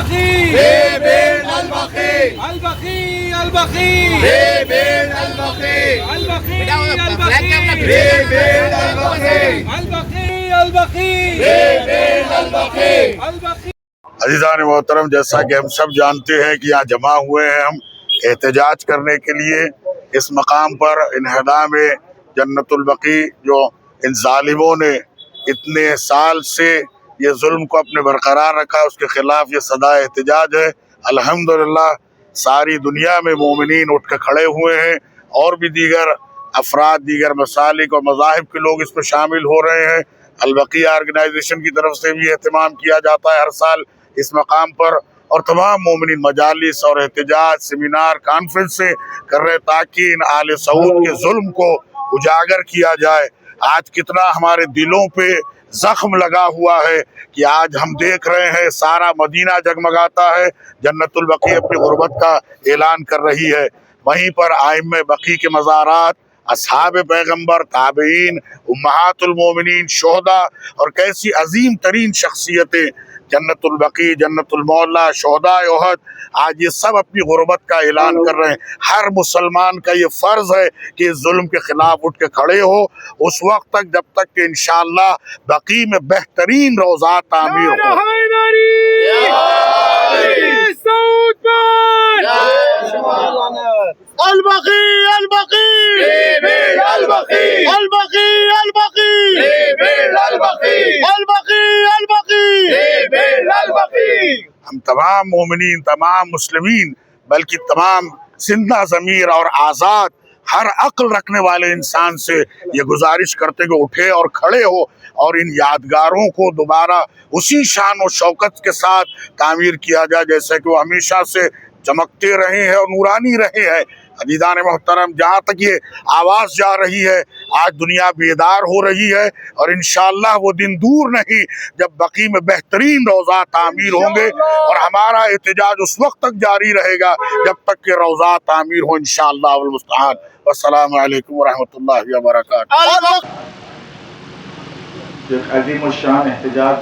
البخیل البخیل البخیل البخیل البخیل البخیل البخیل البخیل. عزیزان محترم، جیسا کہ ہم سب جانتے ہیں کہ یہاں جمع ہوئے ہیں ہم احتجاج کرنے کے لیے اس مقام پر انہدام جنت البقیع، جو ان ظالموں نے اتنے سال سے یہ ظلم کو اپنے برقرار رکھا، اس کے خلاف یہ صدا احتجاج ہے. الحمدللہ ساری دنیا میں مومنین اٹھ کے کھڑے ہوئے ہیں، اور بھی دیگر افراد، دیگر مسالک اور مذاہب کے لوگ اس میں شامل ہو رہے ہیں. البقیع آرگنائزیشن کی طرف سے بھی اہتمام کیا جاتا ہے ہر سال اس مقام پر، اور تمام مومنین مجالس اور احتجاج، سیمینار، کانفرنس سے کر رہے تاکہ ان آل سعود کے ظلم کو اجاگر کیا جائے. آج کتنا ہمارے دلوں پہ زخم لگا ہوا ہے کہ آج ہم دیکھ رہے ہیں سارا مدینہ جگمگاتا ہے، جنت البقیع اپنی غربت کا اعلان کر رہی ہے. وہیں پر ائمہ بقیع کے مزارات، اصحاب پیغمبر، تابعین، امہات المومنین، شہداء اور کیسی عظیم ترین شخصیتیں، جنت البقیع، جنت المعلا، شہداء احد، آج یہ سب اپنی غربت کا اعلان کر رہے ہیں. ہر مسلمان کا یہ فرض ہے کہ اس ظلم کے خلاف اٹھ کے کھڑے ہو اس وقت تک جب تک کہ انشاءاللہ بقیع میں بہترین روضات تعمیر ہو. البقیع البقیع البقیع البقیع البقیع البقیع البقیع. ہم تمام مومنین، تمام مسلمین، بلکہ تمام زندہ ضمیر اور آزاد ہر عقل رکھنے والے انسان سے یہ گزارش کرتے کہ اٹھے اور کھڑے ہو اور ان یادگاروں کو دوبارہ اسی شان و شوکت کے ساتھ تعمیر کیا جائے جیسے کہ وہ ہمیشہ سے چمکتے رہے ہیں اور نورانی رہے ہیں. عزیزان محترم، جہاں تک یہ آواز جا رہی ہے آج دنیا بیدار ہو رہی ہے، اور انشاءاللہ وہ دن دور نہیں جب بقیع میں بہترین روضات تعمیر ہوں گے، اور ہمارا احتجاج اس وقت تک جاری رہے گا جب تک کہ روضات تعمیر ہو انشاءاللہ والمستعان. والسلام علیکم ورحمۃ اللہ وبرکاتہ. ایک عظیم الشان احتجاج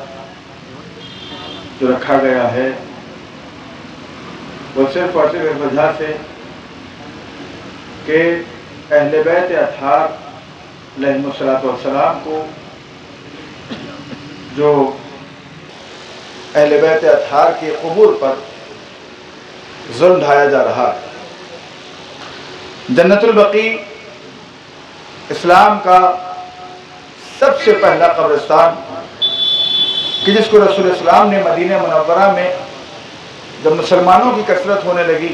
جو رکھا گیا ہے وہ صرف اور صرف اس وجہ سے کہ اہل بیت اطہار علیہم الصلوۃ والسلام کو، جو اہل بیت اطہار کے قبور پر ظلم ڈھایا جا رہا ہے. جنت البقیع اسلام کا سب سے پہلا قبرستان کہ جس کو رسول اسلام نے مدینہ منورہ میں جب مسلمانوں کی کثرت ہونے لگی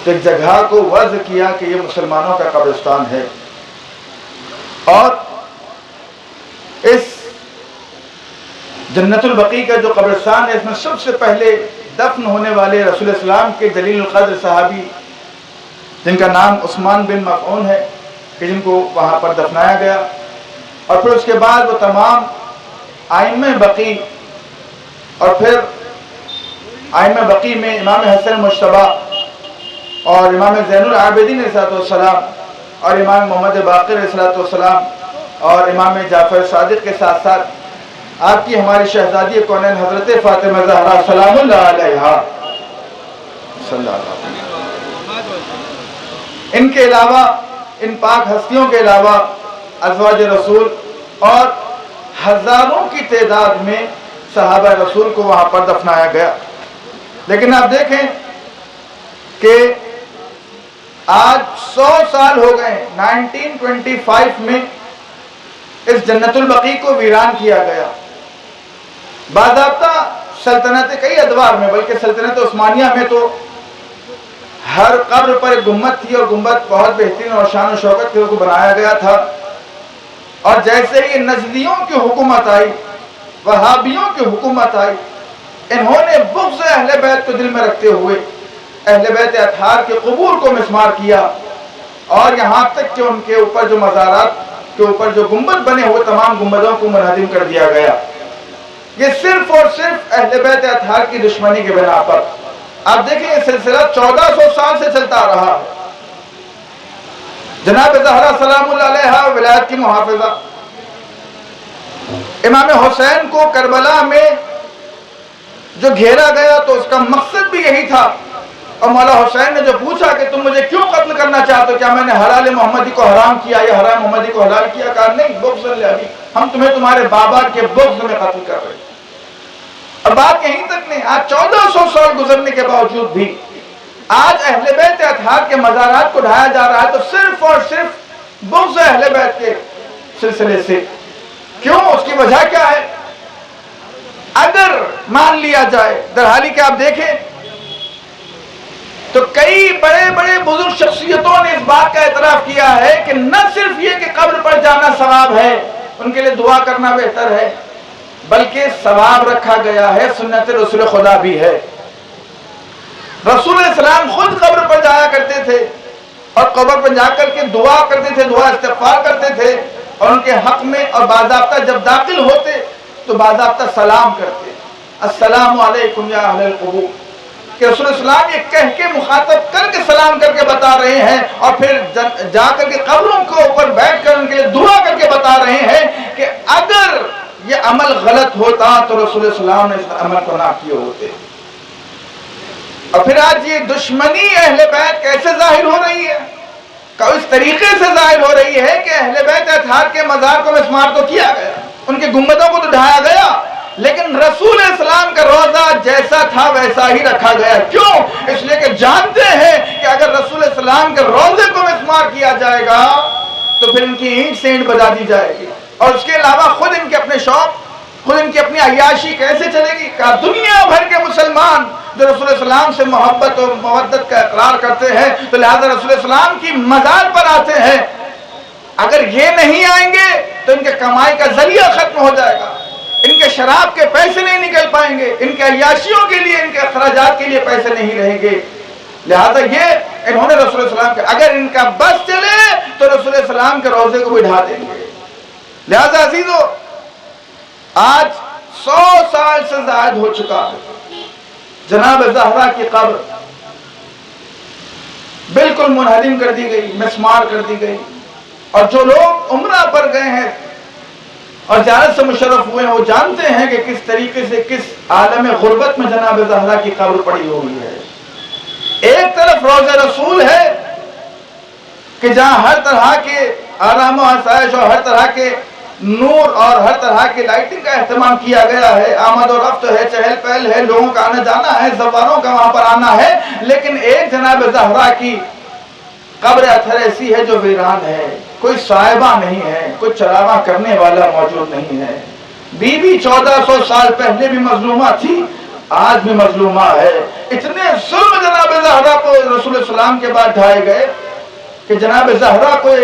تو ایک جگہ کو وضع کیا کہ یہ مسلمانوں کا قبرستان ہے، اور اس جنت البقیع کا جو قبرستان ہے اس میں سب سے پہلے دفن ہونے والے رسول اسلام کے جلیل القدر صحابی جن کا نام عثمان بن مفعون ہے کہ جن کو وہاں پر دفنایا گیا، اور پھر اس کے بعد وہ تمام ائمہ بقیع، اور پھر ائمہ بقیع میں امام حسن مجتبی اور امام زین العابدین علیہ السلام اور امام محمد باقر علیہ السلام اور امام جعفر صادق کے ساتھ ساتھ آپ کی ہماری شہزادی کونین حضرت فاطمہ زہرا سلام اللہ علیہا صلی اللہ علیہ وسلم، ان کے علاوہ، ان پاک ہستیوں کے علاوہ ازواج رسول اور ہزاروں کی تعداد میں صحابہ رسول کو وہاں پر دفنایا گیا. لیکن آپ دیکھیں کہ آج 100 سال ہو گئے، 1925 میں اس جنت البقیع کو ویران کیا گیا. باضابطہ سلطنت کئی ادوار میں، بلکہ سلطنت عثمانیہ میں تو ہر قبر پر ایک گنبد تھی، اور گنبد بہت بہترین اور شان و شوکت کے کو بنایا گیا تھا. اور جیسے ہی نجدیوں کی حکومت آئی، وہابیوں کی حکومت آئی، انہوں نے بغض اہل بیت کو دل میں رکھتے ہوئے اہل بیت اطہار کے قبور کو مسمار کیا، اور یہاں تک کہ ان کے اوپر جو مزارات کے اوپر جو گنبد بنے ہوئے تمام گنبدوں کو منہدم کر دیا گیا. یہ صرف اور صرف اہل بیت اطہار کی دشمنی کے بنا پر. آپ دیکھیں یہ سلسلہ 1400 سال سے چلتا آ رہا ہے. جناب زہرا سلام اللہ علیہا ولایت کی محافظہ، امام حسین کو کربلا میں جو گھیرا گیا تو اس کا مقصد بھی یہی تھا. اور مولا حسین نے جو پوچھا کہ تم مجھے کیوں قتل کرنا چاہتے ہو, کیا میں نے حلال محمدی کو حرام کیا یا حرام محمدی کو حلال کیا؟ کہا نہیں, بغض لابی, ہم تمہیں تمہارے بابا کے بغض میں قتل کر رہے ہیں. اور بات یہیں تک نہیں, آج 1400 سال گزرنے کے باوجود بھی آج اہل بیت اطہار کے مزارات کو ڈھایا جا رہا ہے تو صرف اور صرف بغض اہل بیت کے سلسلے سے. کیوں؟ اس کی وجہ کیا ہے؟ اگر مان لیا جائے, در حالی کہ آپ دیکھیں تو کئی بڑے بڑے بزرگ شخصیتوں نے اس بات کا اعتراف کیا ہے کہ نہ صرف یہ کہ قبر پر جانا ثواب ہے, ان کے لیے دعا کرنا بہتر ہے, بلکہ ثواب رکھا گیا ہے, سنت رسول خدا بھی ہے. رسول السلام خود قبر پر جایا کرتے تھے اور قبر پر جا کر کے دعا کرتے تھے, دعا استغفار کرتے تھے, اور ان کے حق میں اور باضابطہ جب داخل ہوتے تو باضابطہ سلام کرتے, السلام علیکم یا اہل القبور, کہ رسول السلام یہ کہہ کے مخاطب کر کے سلام کر کے بتا رہے ہیں, اور پھر جا کر کے قبروں کے اوپر بیٹھ کر ان کے لیے دعا کر کے بتا رہے ہیں کہ اگر یہ عمل غلط ہوتا تو رسول السلام نے اس عمل کو نہ کیے ہوتے. اور پھر آج یہ دشمنی اہل بیت کیسے ظاہر ہو رہی ہے؟ اس طریقے سے ظاہر ہو رہی ہے کہ اہل بیت اطہار کے مزار کو مسمار تو کیا گیا, ان کے گنبدوں کو تو ڈھایا گیا, لیکن رسول اسلام کا روضہ جیسا تھا ویسا ہی رکھا گیا. کیوں؟ اس لیے کہ جانتے ہیں کہ اگر رسول اسلام کے روضے کو مسمار کیا جائے گا تو پھر ان کی اینٹ سے اینٹ بجا دی جائے گی, اور اس کے علاوہ خود ان کے اپنے شوق, خود ان کی اپنی عیاشی کیسے چلے گی؟ کہ دنیا بھر کے مسلمان جو رسول السلام سے محبت اور مودت کا اقرار کرتے ہیں تو لہذا رسول السلام کی مزار پر آتے ہیں. اگر یہ نہیں آئیں گے تو ان کے کمائی کا ذریعہ ختم ہو جائے گا, ان کے شراب کے پیسے نہیں نکل پائیں گے, ان کے عیاشیوں کے لیے, ان کے اخراجات کے لیے پیسے نہیں رہیں گے. لہذا یہ انہوں نے رسول السلام کے, اگر ان کا بس چلے تو رسول السلام کے روضے کو بھی ڈھا دیں گے. لہذا عزیزو, آج 100 سال سے زائد ہو چکا ہے, جناب زہرا کی قبر بالکل منہدم کر دی گئی, مسمار کر دی گئی, اور جو لوگ عمرہ پر گئے ہیں اور زیارت سے مشرف ہوئے ہیں وہ جانتے ہیں کہ کس طریقے سے, کس عالم غربت میں جناب زہرا کی قبر پڑی ہوئی ہے. ایک طرف روضہ رسول ہے کہ جہاں ہر طرح کے آرام و آسائش اور ہر طرح کے نور اور ہر طرح کی لائٹنگ کا اہتمام کیا گیا ہے, آمد و رفت ہے, چہل پہل ہے, لوگوں کا آنا جانا ہے, زواروں کا وہاں پر آنا ہے. لیکن ایک جناب زہرا کی قبر اثر ایسی ہے جو ویران ہے, کوئی صاحبہ نہیں ہے, کوئی چراغاں کرنے والا موجود نہیں ہے. بی بی 1400 سال پہلے بھی مظلومہ تھی, آج بھی مظلومہ ہے. اتنے ظلم جناب زہرا کو رسول السلام کے بعد ڈھائے گئے کہ جناب زہرا کو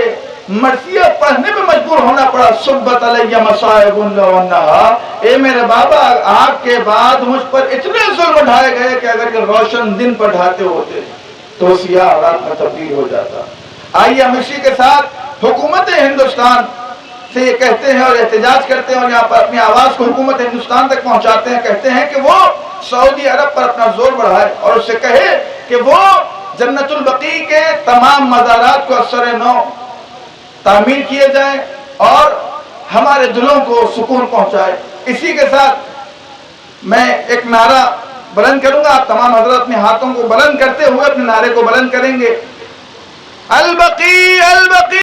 مرثیہ پڑھنے میں مجبور ہونا پڑا, صبت علیہ مصائب لو انہا, اے میرے بابا آپ کے بعد مجھ پر اتنے ظلم ڈھائے گئے کہ اگر کہ روشن دن پر ڈھاتے ہوتے تو سیاہ رات میں تبدیل ہو جاتا. آئیے ہم اسی کے ساتھ حکومت ہندوستان سے یہ کہتے ہیں اور احتجاج کرتے ہیں اور یہاں پر اپنی آواز کو حکومت ہندوستان تک پہنچاتے ہیں, کہتے ہیں کہ وہ سعودی عرب پر اپنا زور بڑھائے اور اس سے کہے کہ وہ جنت البقیع کے تمام مزارات کو اثر نو تعمیر کیے جائیں اور ہمارے دلوں کو سکون پہنچائے. اسی کے ساتھ میں ایک نعرہ بلند کروں گا, آپ تمام حضرات اپنے ہاتھوں کو بلند کرتے ہوئے اپنے نعرے کو بلند کریں گے, البقیع البقیع.